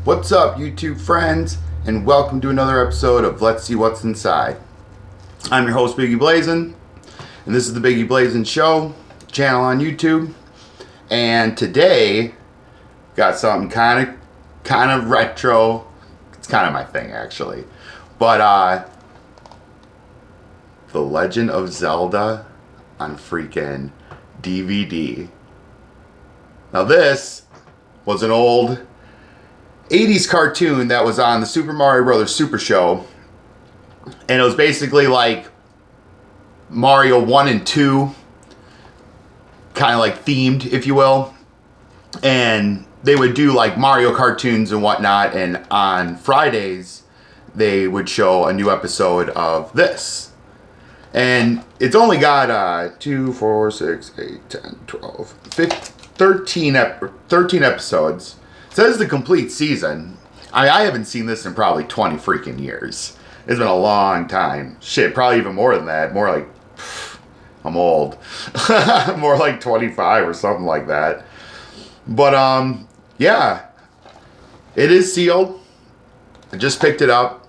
What's up, YouTube friends, and welcome to another episode of Let's See What's Inside. I'm your host, Biggie Blazin', and this is the Biggie Blazin' Show channel on YouTube. And today, got something kind of retro. It's kind of my thing, actually. But The Legend of Zelda on freaking DVD. Now this was an old 80s cartoon that was on the Super Mario Brothers Super Show, and it was basically like Mario 1 and 2, kind of like themed, if you will, and they would do like Mario cartoons and whatnot, and on Fridays they would show a new episode of this. And it's only got 2, 4, 6, 8, 10, 12, 15, 13 episodes. It says the complete season. I haven't seen this in probably 20 freaking years. It's been a long time. Shit, probably even more than that. More like, I'm old. More like 25 or something like that. But, yeah. It is sealed. I just picked it up.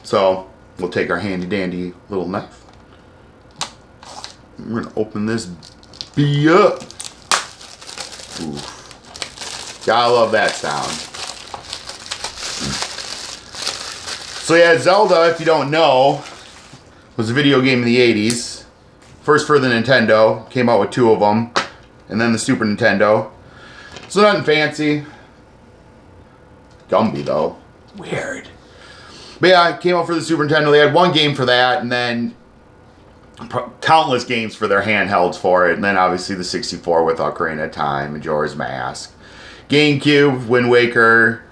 So, we'll take our handy dandy little knife. We're going to open this B up. Ooh. Gotta love that sound. So yeah, Zelda, if you don't know, was a video game in the 80s. First for the Nintendo. Came out with 2 of them. And then the Super Nintendo. So nothing fancy. Gumby though. Weird. But yeah, it came out for the Super Nintendo. They had 1 game for that, and then countless games for their handhelds for it. And then obviously the 64 with Ocarina of Time, Majora's Mask. GameCube, Wind Waker,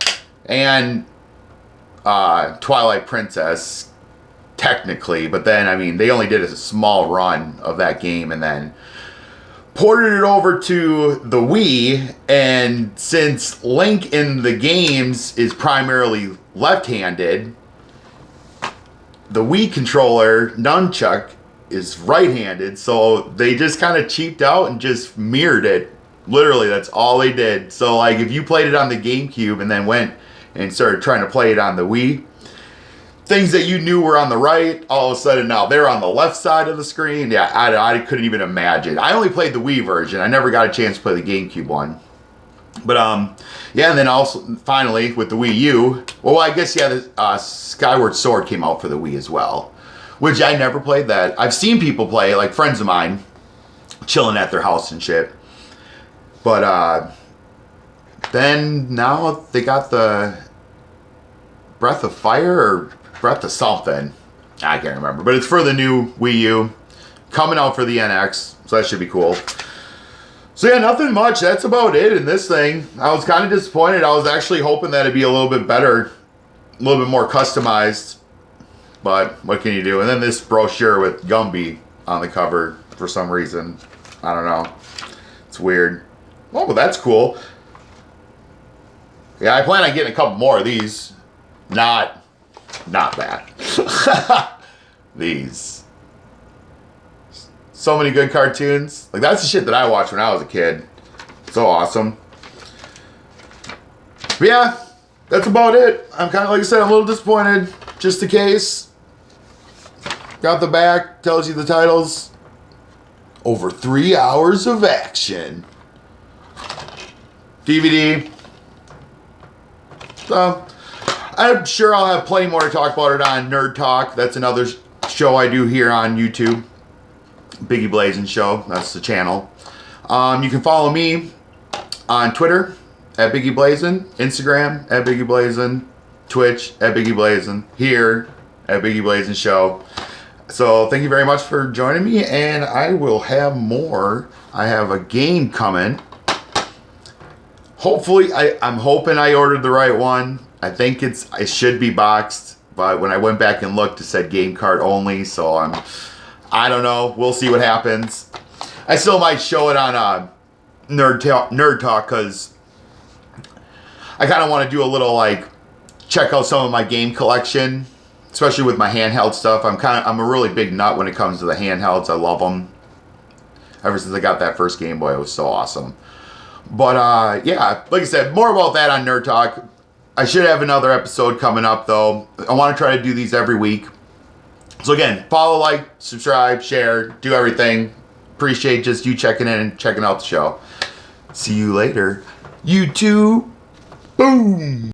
and Twilight Princess, technically. But then, I mean, they only did a small run of that game and then ported it over to the Wii. And since Link in the games is primarily left-handed, the Wii controller, nunchuck, is right-handed. So they just kind of cheaped out and just mirrored it. Literally, that's all they did. So, like, if you played it on the GameCube and then went and started trying to play it on the Wii, things that you knew were on the right, all of a sudden now they're on the left side of the screen. Yeah, I couldn't even imagine. I only played the Wii version. I never got a chance to play the GameCube one. But, yeah, and then also, finally, with the Wii U, well, I guess, yeah, the Skyward Sword came out for the Wii as well, which I never played that. I've seen people play, like friends of mine, chilling at their house and shit. But, then now they got the Breath of Fire or Breath of something. I can't remember. But it's for the new Wii U. Coming out for the NX. So that should be cool. So yeah, nothing much. That's about it in this thing. I was kind of disappointed. I was actually hoping that it'd be a little bit better. A little bit more customized. But what can you do? And then this brochure with Gumby on the cover for some reason. I don't know. It's weird. Oh, well, that's cool. Yeah, I plan on getting a couple more of these. Not that. These. So many good cartoons. Like, that's the shit that I watched when I was a kid. So awesome. But yeah, that's about it. I'm kind of, like I said, I'm a little disappointed. Just in case. Got the back. Tells you the titles. Over 3 hours of action. DVD. So, I'm sure I'll have plenty more to talk about it on Nerd Talk. That's another show I do here on YouTube. Biggie Blazin' Show. That's the channel. You can follow me on Twitter at Biggie Blazin', Instagram at Biggie Blazin', Twitch at Biggie Blazin', here at Biggie Blazin' Show. So, thank you very much for joining me, and I will have more. I have a game coming. Hopefully, I'm hoping I ordered the right one. I think it should be boxed, but when I went back and looked, it said game cart only, so I don't know. We'll see what happens. I still might show it on Nerd Talk, because I kind of want to do a little, like, check out some of my game collection, especially with my handheld stuff. I'm a really big nut when it comes to the handhelds. I love them. Ever since I got that first Game Boy, it was so awesome. But, yeah, like I said, more about that on Nerd Talk. I should have another episode coming up, though. I want to try to do these every week. So again, follow, like, subscribe, share, do everything. Appreciate just you checking in and checking out the show. See you later. YouTube. Boom.